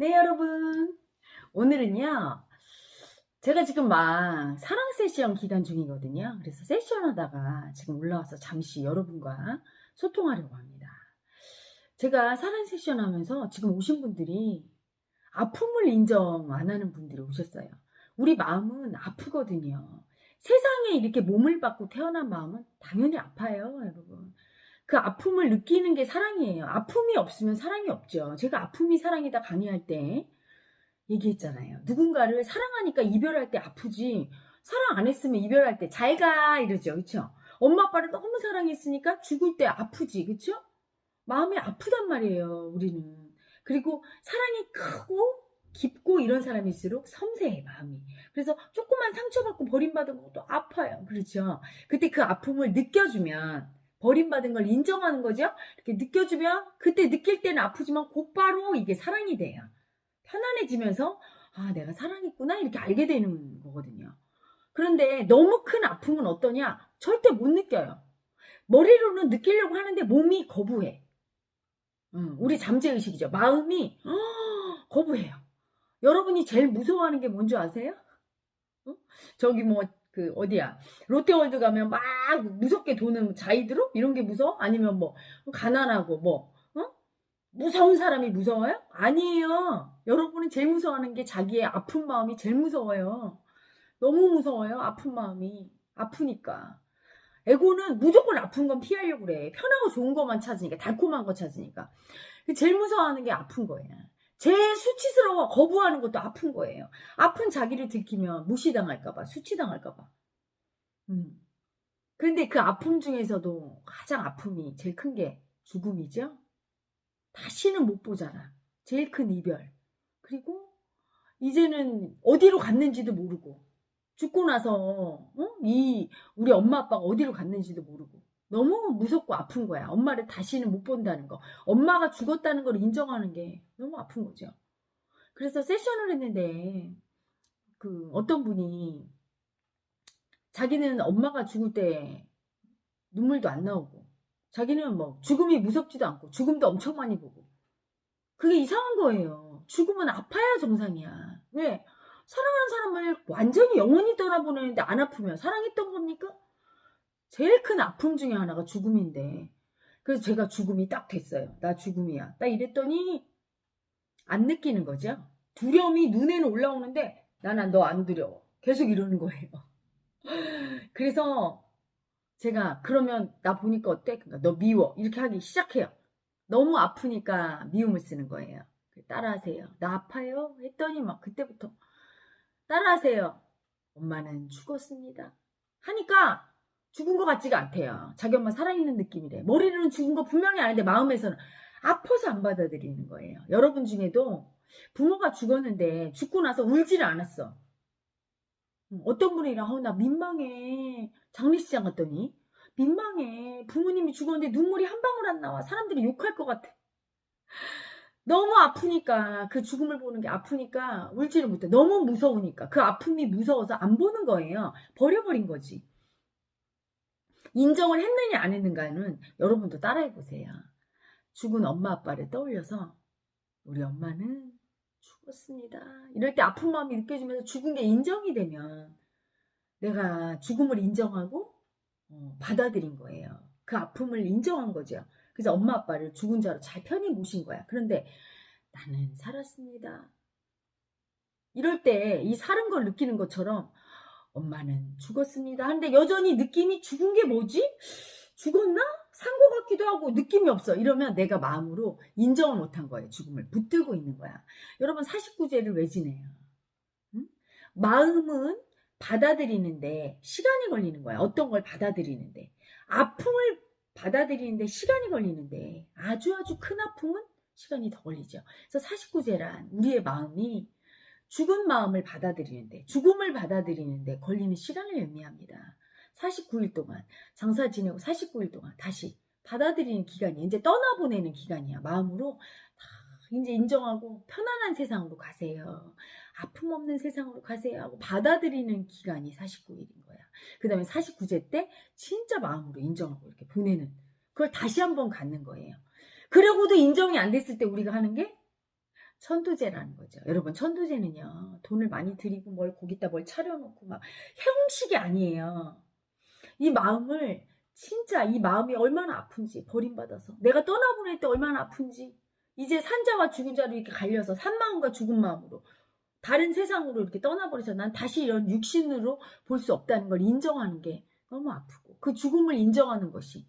네, 여러분. 오늘은요, 제가 지금 막 사랑 세션 기간 중이거든요. 그래서 세션 하다가 지금 올라와서 잠시 여러분과 소통하려고 합니다. 제가 사랑 세션 하면서 지금 오신 분들이 아픔을 인정 안 하는 분들이 오셨어요. 우리 마음은 아프거든요. 세상에 이렇게 몸을 받고 태어난 마음은 당연히 아파요, 여러분. 그 아픔을 느끼는 게 사랑이에요. 아픔이 없으면 사랑이 없죠. 제가 아픔이 사랑이다 강의할 때 얘기했잖아요. 누군가를 사랑하니까 이별할 때 아프지, 사랑 안 했으면 이별할 때 잘 가 이러죠. 그쵸? 엄마 아빠를 너무 사랑했으니까 죽을 때 아프지. 그쵸? 마음이 아프단 말이에요, 우리는. 그리고 사랑이 크고 깊고 이런 사람일수록 섬세해, 마음이. 그래서 조그만 상처받고 버림받은 것도 아파요. 그렇죠? 그때 그 아픔을 느껴주면, 버림받은 걸 인정하는 거죠? 이렇게 느껴주면, 그때 느낄 때는 아프지만 곧바로 이게 사랑이 돼요. 편안해지면서, 아, 내가 사랑했구나, 이렇게 알게 되는 거거든요. 그런데 너무 큰 아픔은 어떠냐? 절대 못 느껴요. 머리로는 느끼려고 하는데 몸이 거부해. 우리 잠재의식이죠. 마음이 거부해요. 여러분이 제일 무서워하는 게 뭔지 아세요? 저기 뭐 그 어디야, 롯데월드 가면 막 무섭게 도는 자이드로 이런 게 무서워? 아니면 뭐 가난하고 뭐 무서운 사람이 무서워요? 아니에요. 여러분은 제일 무서워하는 게 자기의 아픈 마음이 제일 무서워요. 너무 무서워요. 아픈 마음이. 아프니까. 에고는 무조건 아픈 건 피하려고 그래. 편하고 좋은 것만 찾으니까. 달콤한 거 찾으니까. 제일 무서워하는 게 아픈 거예요. 제일 수치스러워 거부하는 것도 아픈 거예요. 아픈 자기를 들키면 무시당할까봐, 수치당할까봐. 그런데 그 아픔 중에서도 가장 아픔이 제일 큰 게 죽음이죠. 다시는 못 보잖아. 제일 큰 이별. 그리고 이제는 어디로 갔는지도 모르고, 죽고 나서 우리 엄마 아빠가 어디로 갔는지도 모르고 너무 무섭고 아픈 거야. 엄마를 다시는 못 본다는 거. 엄마가 죽었다는 걸 인정하는 게 너무 아픈 거죠. 그래서 세션을 했는데 그 어떤 분이 자기는 엄마가 죽을 때 눈물도 안 나오고, 자기는 뭐 죽음이 무섭지도 않고 죽음도 엄청 많이 보고, 그게 이상한 거예요. 죽음은 아파야 정상이야. 왜? 사랑하는 사람을 완전히 영원히 떠나보내는데 안 아프면 사랑했던 겁니까? 제일 큰 아픔 중에 하나가 죽음인데, 그래서 제가 죽음이 딱 됐어요. 나 죽음이야. 딱 이랬더니 안 느끼는 거죠. 두려움이 눈에는 올라오는데 나는 너 안 두려워. 계속 이러는 거예요. 그래서 제가 그러면 나 보니까 어때? 그러니까 너 미워. 이렇게 하기 시작해요. 너무 아프니까 미움을 쓰는 거예요. 따라하세요. 나 아파요? 했더니 막 그때부터 따라하세요. 엄마는 죽었습니다. 하니까 죽은 것 같지가 않대요. 자기 엄마 살아있는 느낌이래. 머리로는 죽은 거 분명히 아는데 마음에서는 아파서 안 받아들이는 거예요. 여러분 중에도 부모가 죽었는데 죽고 나서 울지를 않았어. 어떤 분이랑 나 민망해. 장례식장 갔더니 민망해. 부모님이 죽었는데 눈물이 한 방울 안 나와. 사람들이 욕할 것 같아. 너무 아프니까, 그 죽음을 보는 게 아프니까 울지를 못해. 너무 무서우니까. 그 아픔이 무서워서 안 보는 거예요. 버려버린 거지. 인정을 했느냐 안 했는가는 여러분도 따라해보세요. 죽은 엄마 아빠를 떠올려서 우리 엄마는 죽었습니다. 이럴 때 아픈 마음이 느껴지면서 죽은 게 인정이 되면 내가 죽음을 인정하고 받아들인 거예요. 그 아픔을 인정한 거죠. 그래서 엄마 아빠를 죽은 자로 잘 편히 모신 거야. 그런데 나는 살았습니다. 이럴 때 이 사는 걸 느끼는 것처럼 엄마는 죽었습니다. 하는데 여전히 느낌이 죽은 게 뭐지? 죽었나? 산 것 같기도 하고 느낌이 없어. 이러면 내가 마음으로 인정을 못한 거예요. 죽음을 붙들고 있는 거야. 여러분 49제를 왜 지내요? 응? 마음은 받아들이는데 시간이 걸리는 거야. 어떤 걸 받아들이는데. 아픔을 받아들이는데 시간이 걸리는데 아주 큰 아픔은 시간이 더 걸리죠. 그래서 49제란 우리의 마음이 죽은 마음을 받아들이는데, 죽음을 받아들이는데 걸리는 시간을 의미합니다. 49일 동안 장사 지내고 49일 동안 다시 받아들이는 기간이, 이제 떠나보내는 기간이야. 마음으로 다 이제 인정하고 편안한 세상으로 가세요. 아픔 없는 세상으로 가세요 하고 받아들이는 기간이 49일인 거야. 그 다음에 49제 때 진짜 마음으로 인정하고 이렇게 보내는, 그걸 다시 한번 갖는 거예요. 그러고도 인정이 안 됐을 때 우리가 하는 게 천도제라는 거죠. 여러분, 천도제는요, 돈을 많이 들이고 거기다 뭘 차려놓고 막 형식이 아니에요. 이 마음을, 진짜 이 마음이 얼마나 아픈지, 버림받아서 내가 떠나보낼 때 얼마나 아픈지, 이제 산자와 죽은 자로 이렇게 갈려서 산마음과 죽은 마음으로 다른 세상으로 이렇게 떠나버려서 난 다시 이런 육신으로 볼 수 없다는 걸 인정하는 게 너무 아프고, 그 죽음을 인정하는 것이,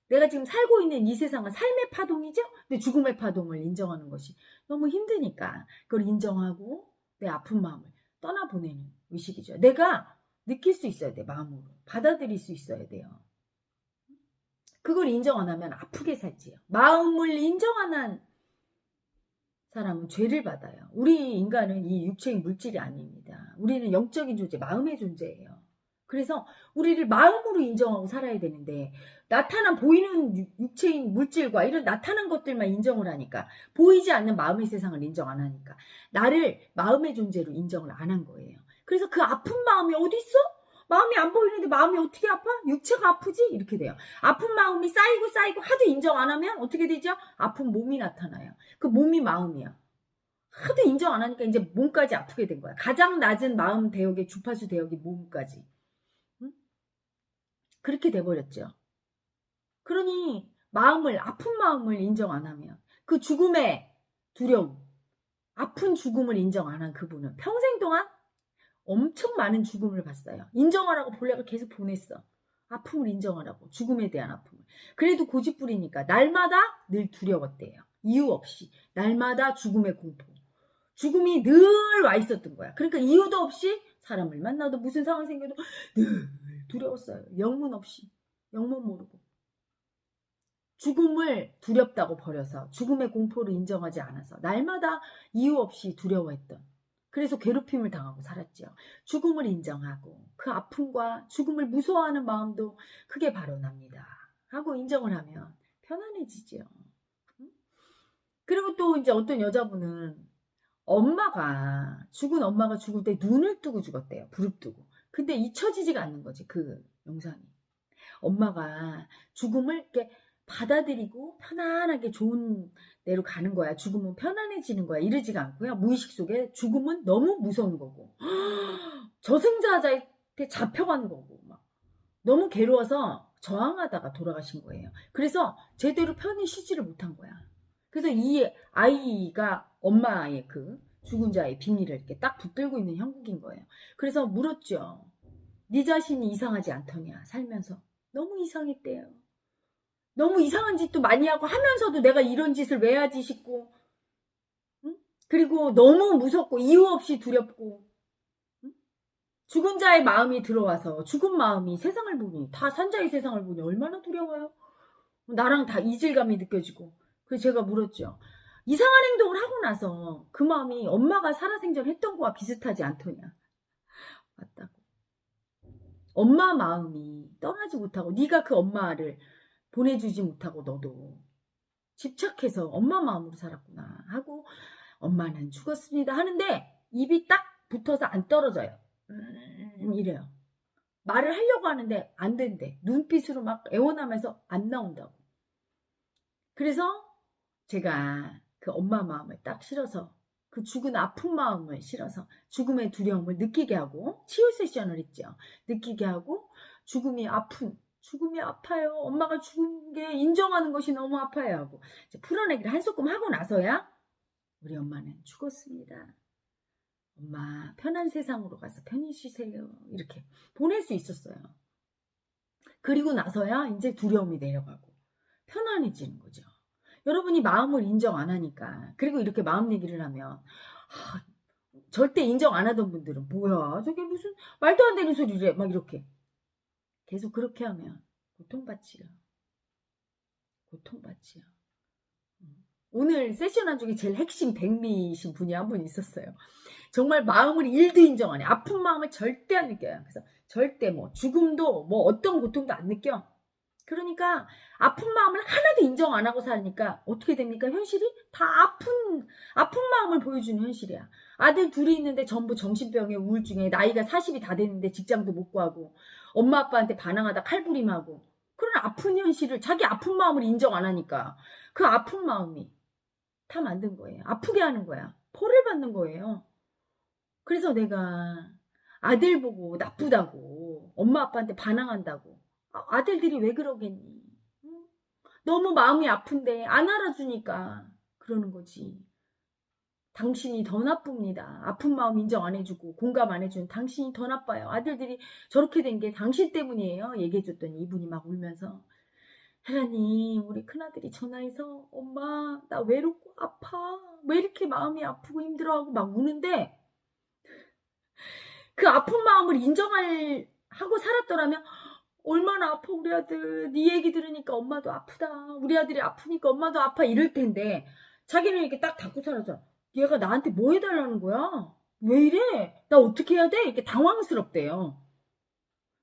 내가 지금 살고 있는 이 세상은 삶의 파동이죠? 근데 죽음의 파동을 인정하는 것이 너무 힘드니까 그걸 인정하고 내 아픈 마음을 떠나보내는 의식이죠. 내가 느낄 수 있어야 돼. 마음으로 받아들일 수 있어야 돼요. 그걸 인정 안 하면 아프게 살지요. 마음을 인정 안 한 사람은 죄를 받아요. 우리 인간은 이 육체의 물질이 아닙니다. 우리는 영적인 존재, 마음의 존재예요. 그래서 우리를 마음으로 인정하고 살아야 되는데, 나타난 보이는 육체인 물질과 이런 나타난 것들만 인정을 하니까, 보이지 않는 마음의 세상을 인정 안 하니까 나를 마음의 존재로 인정을 안 한 거예요. 그래서 그 아픈 마음이 어디 있어? 마음이 안 보이는데 마음이 어떻게 아파? 육체가 아프지? 이렇게 돼요. 아픈 마음이 쌓이고 하도 인정 안 하면 어떻게 되죠? 아픈 몸이 나타나요. 그 몸이 마음이야. 하도 인정 안 하니까 이제 몸까지 아프게 된 거야. 가장 낮은 마음 대역의 주파수 대역이 몸까지. 응? 그렇게 돼버렸죠. 그러니 마음을, 아픈 마음을 인정 안 하면, 그 죽음의 두려움, 아픈 죽음을 인정 안 한 그분은 평생 동안 엄청 많은 죽음을 봤어요. 인정하라고 본래가 계속 보냈어. 아픔을 인정하라고, 죽음에 대한 아픔을. 그래도 고집부리니까 날마다 늘 두려웠대요. 이유 없이 날마다 죽음의 공포, 죽음이 늘 와 있었던 거야. 그러니까 이유도 없이 사람을 만나도 무슨 상황이 생겨도 늘 두려웠어요. 영문 없이, 영문 모르고. 죽음을 두렵다고 버려서, 죽음의 공포를 인정하지 않아서 날마다 이유 없이 두려워했던, 그래서 괴롭힘을 당하고 살았죠. 죽음을 인정하고 그 아픔과 죽음을 무서워하는 마음도 그게 바로 납니다 하고 인정을 하면 편안해지죠. 그리고 또 이제 어떤 여자분은 죽은 엄마가 죽을 때 눈을 뜨고 죽었대요. 부릅뜨고. 근데 잊혀지지가 않는 거지, 그 영상이. 엄마가 죽음을 이렇게 받아들이고 편안하게 좋은 데로 가는 거야. 죽음은 편안해지는 거야. 이러지가 않고요. 무의식 속에 죽음은 너무 무서운 거고, 저승자한테 잡혀가는 거고, 막 너무 괴로워서 저항하다가 돌아가신 거예요. 그래서 제대로 편히 쉬지를 못한 거야. 그래서 이 아이가 엄마의 그 죽은 자의 비밀을 이렇게 딱 붙들고 있는 형국인 거예요. 그래서 물었죠. 네 자신이 이상하지 않더냐, 살면서. 너무 이상했대요. 너무 이상한 짓도 많이 하고 하면서도 내가 이런 짓을 왜 하지 싶고, 응? 그리고 너무 무섭고 이유 없이 두렵고, 응? 죽은 자의 마음이 들어와서, 죽은 마음이 세상을 보니, 다 산자의 세상을 보니 얼마나 두려워요. 나랑 다 이질감이 느껴지고. 그래서 제가 물었죠. 이상한 행동을 하고 나서 그 마음이 엄마가 살아생전 했던 거와 비슷하지 않더냐. 맞다고. 엄마 마음이 떠나지 못하고, 네가 그 엄마를 보내주지 못하고 너도 집착해서 엄마 마음으로 살았구나 하고, 엄마는 죽었습니다 하는데 입이 딱 붙어서 안 떨어져요. 이래요. 말을 하려고 하는데 안 된대. 눈빛으로 막 애원하면서 안 나온다고. 그래서 제가 그 엄마 마음을 딱 실어서, 그 죽은 아픈 마음을 실어서 죽음의 두려움을 느끼게 하고 치유 세션을 했죠. 느끼게 하고, 죽음이 아파요. 엄마가 죽은 게 인정하는 것이 너무 아파요 하고 풀어내기를 한 소끔 하고 나서야 우리 엄마는 죽었습니다. 엄마 편한 세상으로 가서 편히 쉬세요. 이렇게 보낼 수 있었어요. 그리고 나서야 이제 두려움이 내려가고 편안해지는 거죠. 여러분이 마음을 인정 안 하니까, 그리고 이렇게 마음 얘기를 하면, 절대 인정 안 하던 분들은 뭐야 저게 무슨 말도 안 되는 소리래, 막 이렇게 계속 그렇게 하면 고통받지요. 오늘 세션 중에 제일 핵심 백미이신 분이 한 분 있었어요. 정말 마음을 1도 인정 안 해. 아픈 마음을 절대 안 느껴요. 그래서 절대 뭐 죽음도 뭐 어떤 고통도 안 느껴. 그러니까 아픈 마음을 하나도 인정 안 하고 사니까 어떻게 됩니까? 현실이 다 아픈 마음을 보여주는 현실이야. 아들 둘이 있는데 전부 정신병에, 우울증에, 나이가 40이 다 됐는데 직장도 못 구하고, 엄마 아빠한테 반항하다 칼부림하고, 그런 아픈 현실을, 자기 아픈 마음을 인정 안 하니까 그 아픈 마음이 다 만든 거예요. 아프게 하는 거야. 벌을 받는 거예요. 그래서 내가 아들 보고 나쁘다고 엄마 아빠한테 반항한다고. 아들들이 왜 그러겠니? 응? 너무 마음이 아픈데 안 알아주니까 그러는 거지. 당신이 더 나쁩니다. 아픈 마음 인정 안 해주고 공감 안 해주는 당신이 더 나빠요. 아들들이 저렇게 된 게 당신 때문이에요. 얘기해줬더니 이분이 막 울면서 하나님, 우리 큰아들이 전화해서 엄마 나 외롭고 아파. 왜 이렇게 마음이 아프고 힘들어하고 막 우는데 그 아픈 마음을 하고 살았더라면 얼마나 아파 우리 아들. 네 얘기 들으니까 엄마도 아프다. 우리 아들이 아프니까 엄마도 아파 이럴 텐데 자기는 이렇게 딱 닫고 살아서 얘가 나한테 뭐 해달라는 거야? 왜 이래? 나 어떻게 해야 돼? 이렇게 당황스럽대요.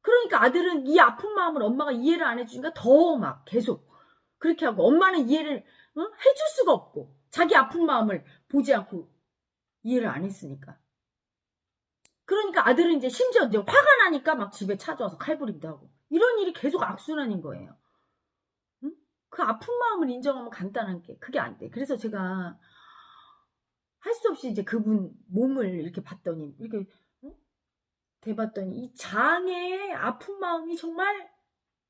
그러니까 아들은 이 아픈 마음을 엄마가 이해를 안 해주니까 더 막 계속 그렇게 하고 엄마는 이해를 해줄 수가 없고 자기 아픈 마음을 보지 않고 이해를 안 했으니까. 그러니까 아들은 이제 심지어 이제 화가 나니까 막 집에 찾아와서 칼부림도 하고 이런 일이 계속 악순환인 거예요. 응? 그 아픈 마음을 인정하면 간단한 게 그게 안 돼. 그래서 제가 할 수 없이 이제 그분 몸을 이렇게 봤더니 이렇게 대봤더니 이 장의 아픈 마음이 정말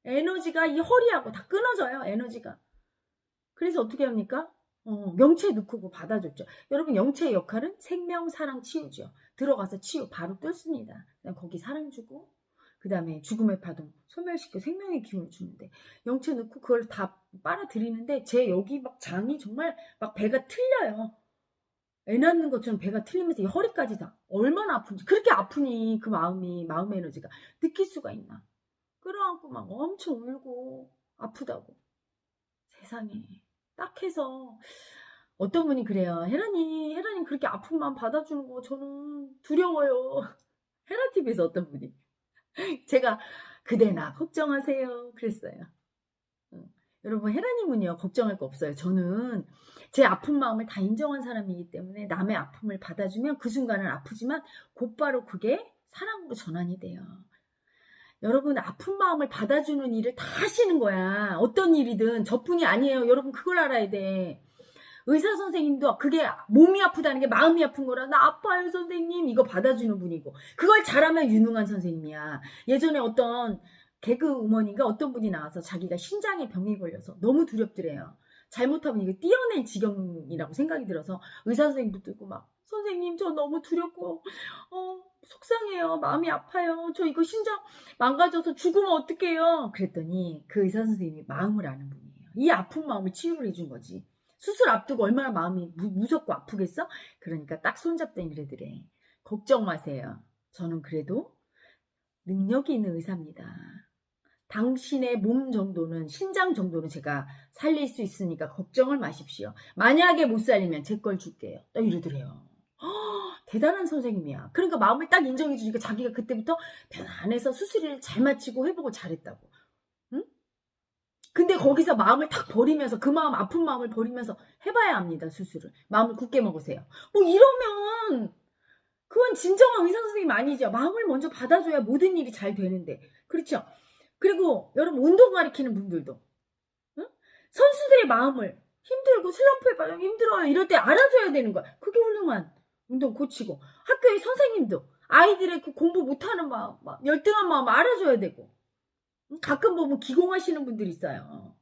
에너지가 이 허리하고 다 끊어져요. 에너지가. 그래서 어떻게 합니까? 명체에 넣고 받아줬죠. 여러분 영체의 역할은 생명, 사랑, 치유죠. 들어가서 치유 바로 뚫습니다. 그냥 거기 사랑 주고 그 다음에 죽음의 파동 소멸시키고 생명의 기운을 주는데 영체 넣고 그걸 다 빨아들이는데 제 여기 막 장이 정말 막 배가 틀려요. 애 낳는 것처럼 배가 틀리면서 이 허리까지 다 얼마나 아픈지 그렇게 아프니 그 마음의 에너지가 느낄 수가 있나. 끌어안고 막 엄청 울고 아프다고. 세상에 딱 해서 어떤 분이 그래요. 헤라님 그렇게 아픈 마음 받아주는 거 저는 두려워요. 헤라TV에서 어떤 분이 제가 그대나 걱정하세요 그랬어요. 여러분 헤라님은요 걱정할 거 없어요. 저는 제 아픈 마음을 다 인정한 사람이기 때문에 남의 아픔을 받아주면 그 순간은 아프지만 곧바로 그게 사랑으로 전환이 돼요. 여러분 아픈 마음을 받아주는 일을 다 하시는 거야. 어떤 일이든 저뿐이 아니에요. 여러분 그걸 알아야 돼. 의사 선생님도 그게 몸이 아프다는 게 마음이 아픈 거라 나 아파요 선생님 이거 받아주는 분이고 그걸 잘하면 유능한 선생님이야. 예전에 어떤 개그우먼인가 어떤 분이 나와서 자기가 신장에 병이 걸려서 너무 두렵더래요. 잘못하면 이거 띄어낼 지경이라고 생각이 들어서 의사 선생님도 듣고 막 선생님 저 너무 두렵고 속상해요. 마음이 아파요. 저 이거 신장 망가져서 죽으면 어떡해요. 그랬더니 그 의사 선생님이 마음을 아는 분이에요. 이 아픈 마음을 치유를 해준 거지. 수술 앞두고 얼마나 마음이 무섭고 아프겠어? 그러니까 딱 손잡더니 그러더래. 걱정 마세요. 저는 그래도 능력이 있는 의사입니다. 당신의 몸 정도는 신장 정도는 제가 살릴 수 있으니까 걱정을 마십시오. 만약에 못 살리면 제 걸 줄게요. 또 이러더래요. 대단한 선생님이야. 그러니까 마음을 딱 인정해 주니까 자기가 그때부터 편안해서 수술을 잘 마치고 회복을 잘했다고. 응? 근데 거기서 마음을 탁 버리면서 그 마음 아픈 마음을 버리면서 해봐야 합니다. 수술을. 마음을 굳게 먹으세요. 뭐 이러면 그건 진정한 의사 선생님 아니죠. 마음을 먼저 받아줘야 모든 일이 잘 되는데. 그렇죠? 그리고 여러분 운동 가리키는 분들도 응? 선수들의 마음을 힘들고 슬럼프에 빠져 힘들어요. 이럴 때 알아줘야 되는 거야. 그게 훌륭한 운동 코치고 학교의 선생님도 아이들의 그 공부 못하는 마음, 열등한 마음 알아줘야 되고 가끔 보면 기공하시는 분들 있어요.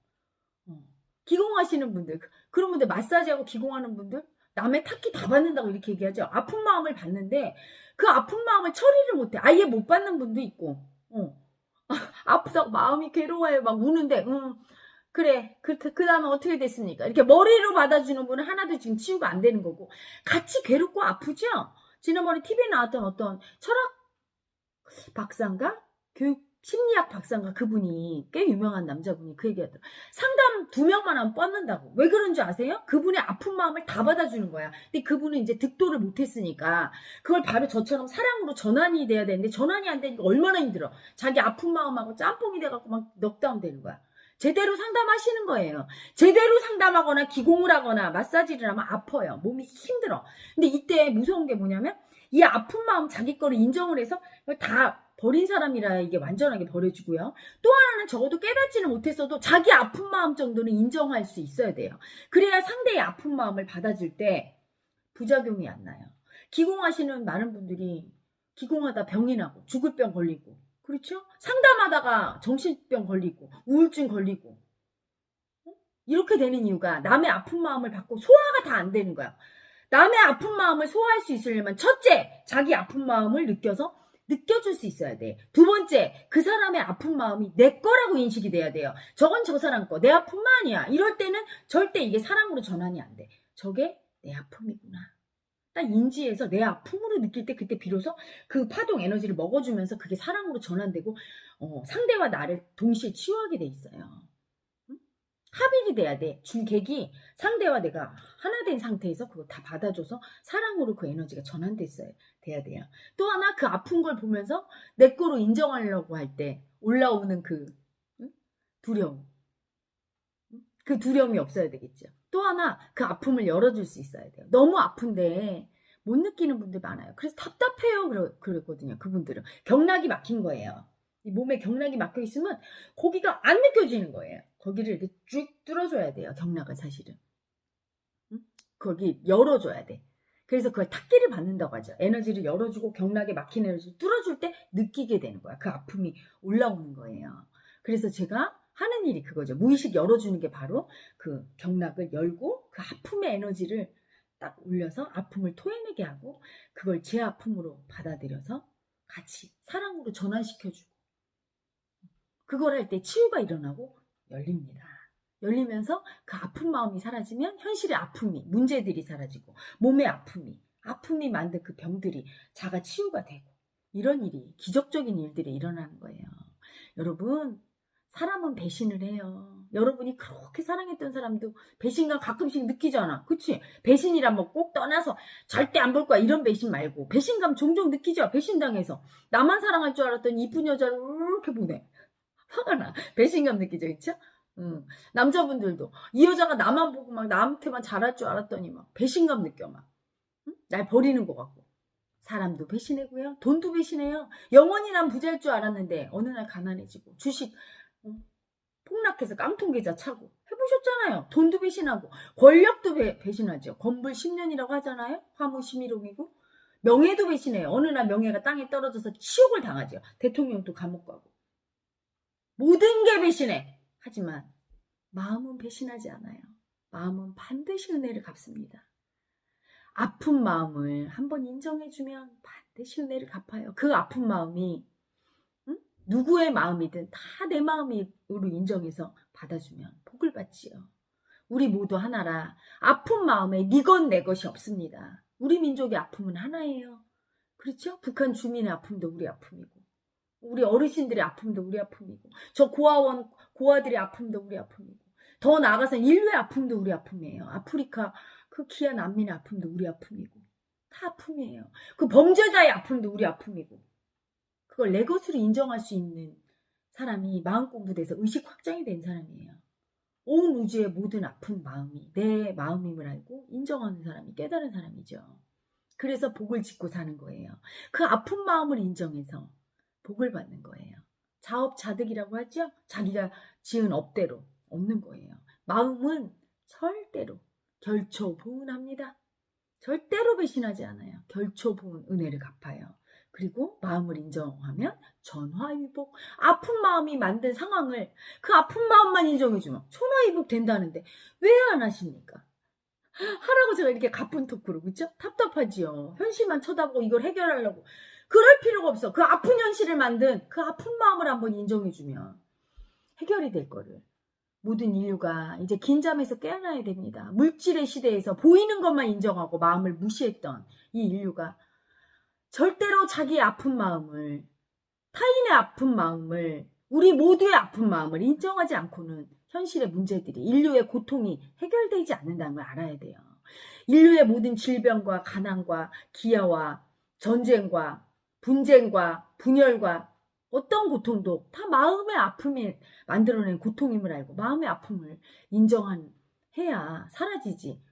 기공하시는 분들 그런 분들 마사지하고 기공하는 분들 남의 탁기 다 받는다고 이렇게 얘기하죠. 아픈 마음을 받는데 그 아픈 마음을 처리를 못해. 아예 못 받는 분도 있고 아프다고 마음이 괴로워요. 막 우는데 그래 그 다음에 어떻게 됐습니까? 이렇게 머리로 받아주는 분은 하나도 지금 치유가 안 되는 거고 같이 괴롭고 아프죠? 지난번에 TV에 나왔던 어떤 철학 박사인가? 교육 심리학 박사인가 그분이 꽤 유명한 남자분이 그 얘기하더라고요. 상담 2명만 하면 뻗는다고. 왜 그런 줄 아세요? 그분의 아픈 마음을 다 받아주는 거야. 근데 그분은 이제 득도를 못했으니까 그걸 바로 저처럼 사랑으로 전환이 돼야 되는데 전환이 안 되니까 얼마나 힘들어. 자기 아픈 마음하고 짬뽕이 돼갖고 막 넉다운 되는 거야. 제대로 상담하시는 거예요. 제대로 상담하거나 기공을 하거나 마사지를 하면 아파요. 몸이 힘들어. 근데 이때 무서운 게 뭐냐면 이 아픈 마음 자기 거를 인정을 해서 다 버린 사람이라 이게 완전하게 버려주고요. 또 하나는 적어도 깨닫지는 못했어도 자기 아픈 마음 정도는 인정할 수 있어야 돼요. 그래야 상대의 아픈 마음을 받아줄 때 부작용이 안 나요. 기공하시는 많은 분들이 기공하다 병이 나고 죽을 병 걸리고, 그렇죠? 상담하다가 정신병 걸리고 우울증 걸리고 이렇게 되는 이유가 남의 아픈 마음을 받고 소화가 다 안 되는 거야. 남의 아픈 마음을 소화할 수 있으려면 첫째, 자기 아픈 마음을 느껴줄 수 있어야 돼. 두 번째, 그 사람의 아픈 마음이 내 거라고 인식이 돼야 돼요. 저건 저 사람 거, 내 아픔만이야. 이럴 때는 절대 이게 사랑으로 전환이 안 돼. 저게 내 아픔이구나. 딱 인지해서 내 아픔으로 느낄 때 그때 비로소 그 파동 에너지를 먹어주면서 그게 사랑으로 전환되고 상대와 나를 동시에 치유하게 돼 있어요. 합일이 돼야 돼. 주객이 상대와 내가 하나 된 상태에서 그거 다 받아줘서 사랑으로 그 에너지가 전환됐어야 돼야 돼요. 또 하나 그 아픈 걸 보면서 내 거로 인정하려고 할 때 올라오는 그 두려움. 그 두려움이 없어야 되겠죠. 또 하나 그 아픔을 열어줄 수 있어야 돼요. 너무 아픈데 못 느끼는 분들 많아요. 그래서 답답해요. 그랬거든요. 그분들은 경락이 막힌 거예요. 이 몸에 경락이 막혀 있으면 거기가 안 느껴지는 거예요. 거기를 이렇게 쭉 뚫어줘야 돼요. 경락을 사실은. 거기 열어줘야 돼. 그래서 그걸 탁기를 받는다고 하죠. 에너지를 열어주고 경락에 막힌 에너지를 뚫어줄 때 느끼게 되는 거야. 그 아픔이 올라오는 거예요. 그래서 제가 하는 일이 그거죠. 무의식 열어주는 게 바로 그 경락을 열고 그 아픔의 에너지를 딱 올려서 아픔을 토해내게 하고 그걸 제 아픔으로 받아들여서 같이 사랑으로 전환시켜주고 그걸 할 때 치유가 일어나고 열립니다. 열리면서 그 아픈 마음이 사라지면 현실의 아픔이, 문제들이 사라지고 몸의 아픔이 만든 그 병들이 자가 치유가 되고 이런 일이, 기적적인 일들이 일어나는 거예요. 여러분, 사람은 배신을 해요. 여러분이 그렇게 사랑했던 사람도 배신감 가끔씩 느끼잖아. 그치? 배신이란 뭐 꼭 떠나서 절대 안 볼 거야 이런 배신 말고 배신감 종종 느끼죠. 배신당해서 나만 사랑할 줄 알았더니 이쁜 여자를 이렇게 보내. 화가 나. 배신감 느끼죠. 그쵸? 남자분들도 이 여자가 나만 보고 막 나한테만 잘할 줄 알았더니 막 배신감 느껴 막. 날 버리는 것 같고. 사람도 배신하고요. 돈도 배신해요. 영원히 난 부자일 줄 알았는데 어느 날 가난해지고 주식 폭락해서 깡통 계좌 차고 해보셨잖아요. 돈도 배신하고 권력도 배신하죠. 건불 10년이라고 하잖아요. 화무 심의록이고 명예도 배신해요. 어느 날 명예가 땅에 떨어져서 치욕을 당하죠. 대통령도 감옥 가고 모든 게 배신해. 하지만 마음은 배신하지 않아요. 마음은 반드시 은혜를 갚습니다. 아픈 마음을 한번 인정해주면 반드시 은혜를 갚아요. 그 아픈 마음이 누구의 마음이든 다 내 마음으로 인정해서 받아주면 복을 받지요. 우리 모두 하나라 아픈 마음에 네 것 내 것이 없습니다. 우리 민족의 아픔은 하나예요. 그렇죠? 북한 주민의 아픔도 우리 아픔이고 우리 어르신들의 아픔도 우리 아픔이고 저 고아들의 아픔도 우리 아픔이고 더 나아가서 인류의 아픔도 우리 아픔이에요. 아프리카 그 귀한 난민의 아픔도 우리 아픔이고 다 아픔이에요. 그 범죄자의 아픔도 우리 아픔이고 그걸 내 것으로 인정할 수 있는 사람이 마음 공부돼서 의식 확장이 된 사람이에요. 온 우주의 모든 아픈 마음이 내 마음임을 알고 인정하는 사람이 깨달은 사람이죠. 그래서 복을 짓고 사는 거예요. 그 아픈 마음을 인정해서 복을 받는 거예요. 자업자득이라고 하죠. 자기가 지은 업대로 없는 거예요. 마음은 절대로 결초보은합니다. 절대로 배신하지 않아요. 결초보은 은혜를 갚아요. 그리고 마음을 인정하면 전화위복. 아픈 마음이 만든 상황을 그 아픈 마음만 인정해주면 전화위복 된다는데 왜 안 하십니까? 하라고 제가 이렇게 가쁜 토크로 그쵸? 답답하지요. 현실만 쳐다보고 이걸 해결하려고 그럴 필요가 없어. 그 아픈 현실을 만든 그 아픈 마음을 한번 인정해주면 해결이 될 거를. 모든 인류가 이제 긴 잠에서 깨어나야 됩니다. 물질의 시대에서 보이는 것만 인정하고 마음을 무시했던 이 인류가 절대로 자기의 아픈 마음을, 타인의 아픈 마음을, 우리 모두의 아픈 마음을 인정하지 않고는 현실의 문제들이, 인류의 고통이 해결되지 않는다는 걸 알아야 돼요. 인류의 모든 질병과 가난과 기아와 전쟁과 분쟁과 분열과 어떤 고통도 다 마음의 아픔이 만들어낸 고통임을 알고 마음의 아픔을 인정해야 사라지지.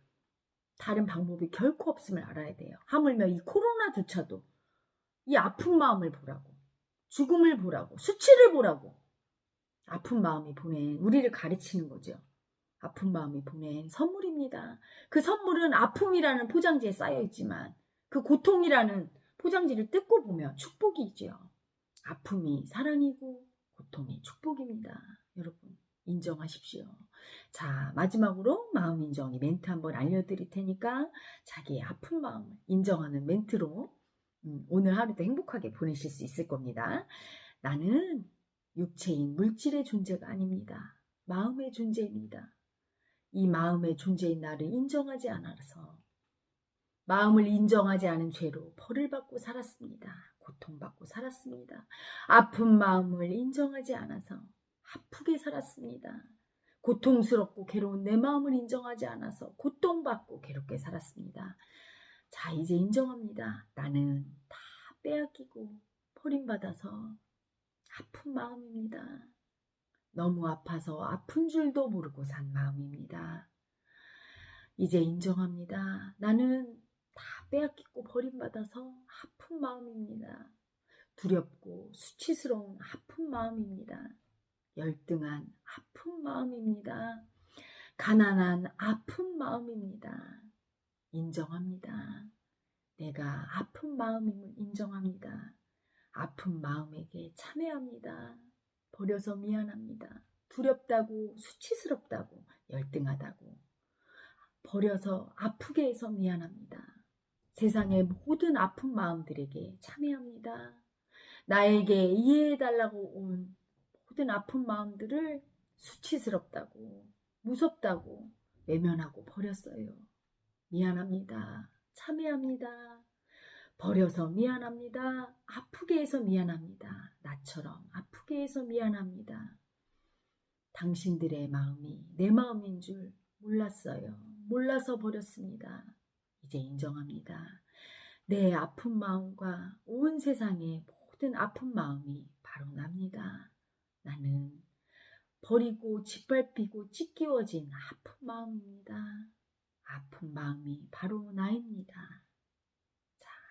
다른 방법이 결코 없음을 알아야 돼요. 하물며 이 코로나조차도 이 아픈 마음을 보라고, 죽음을 보라고, 수치를 보라고 아픈 마음이 보낸, 우리를 가르치는 거죠. 아픈 마음이 보낸 선물입니다. 그 선물은 아픔이라는 포장지에 쌓여 있지만 그 고통이라는 포장지를 뜯고 보면 축복이죠. 아픔이 사랑이고 고통이 축복입니다. 여러분 인정하십시오. 자, 마지막으로 마음 인정이 멘트 한번 알려드릴 테니까 자기의 아픈 마음을 인정하는 멘트로 오늘 하루도 행복하게 보내실 수 있을 겁니다. 나는 육체인 물질의 존재가 아닙니다. 마음의 존재입니다. 이 마음의 존재인 나를 인정하지 않아서 마음을 인정하지 않은 죄로 벌을 받고 살았습니다. 고통받고 살았습니다. 아픈 마음을 인정하지 않아서 아프게 살았습니다. 고통스럽고 괴로운 내 마음을 인정하지 않아서 고통받고 괴롭게 살았습니다. 자, 이제 인정합니다. 나는 다 빼앗기고 버림받아서 아픈 마음입니다. 너무 아파서 아픈 줄도 모르고 산 마음입니다. 이제 인정합니다. 나는 다 빼앗기고 버림받아서 아픈 마음입니다. 두렵고 수치스러운 아픈 마음입니다. 열등한 아픈 마음입니다. 가난한 아픈 마음입니다. 인정합니다. 내가 아픈 마음임을 인정합니다. 아픈 마음에게 참회합니다. 버려서 미안합니다. 두렵다고, 수치스럽다고, 열등하다고 버려서 아프게 해서 미안합니다. 세상의 모든 아픈 마음들에게 참회합니다. 나에게 이해해달라고 온 모든 아픈 마음들을 수치스럽다고, 무섭다고 외면하고 버렸어요. 미안합니다. 참회합니다. 버려서 미안합니다. 아프게 해서 미안합니다. 나처럼 아프게 해서 미안합니다. 당신들의 마음이 내 마음인 줄 몰랐어요. 몰라서 버렸습니다. 이제 인정합니다. 내 아픈 마음과 온 세상의 모든 아픈 마음이 바로 납니다. 나는 버리고 짓밟히고 찢기워진 아픈 마음입니다. 아픈 마음이 바로 나입니다.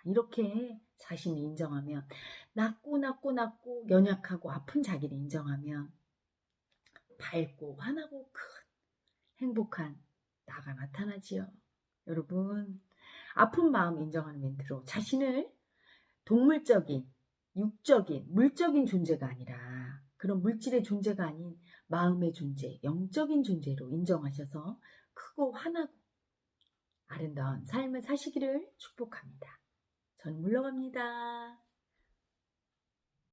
이렇게 자신을 인정하면 낮고 연약하고 아픈 자기를 인정하면 밝고 환하고 큰 행복한 나가 나타나지요. 여러분 아픈 마음 인정하는 멘트로 자신을 동물적인, 육적인, 물적인 존재가 아니라 그런 물질의 존재가 아닌 마음의 존재, 영적인 존재로 인정하셔서 크고 환하고 아름다운 삶을 사시기를 축복합니다. 저는 물러갑니다.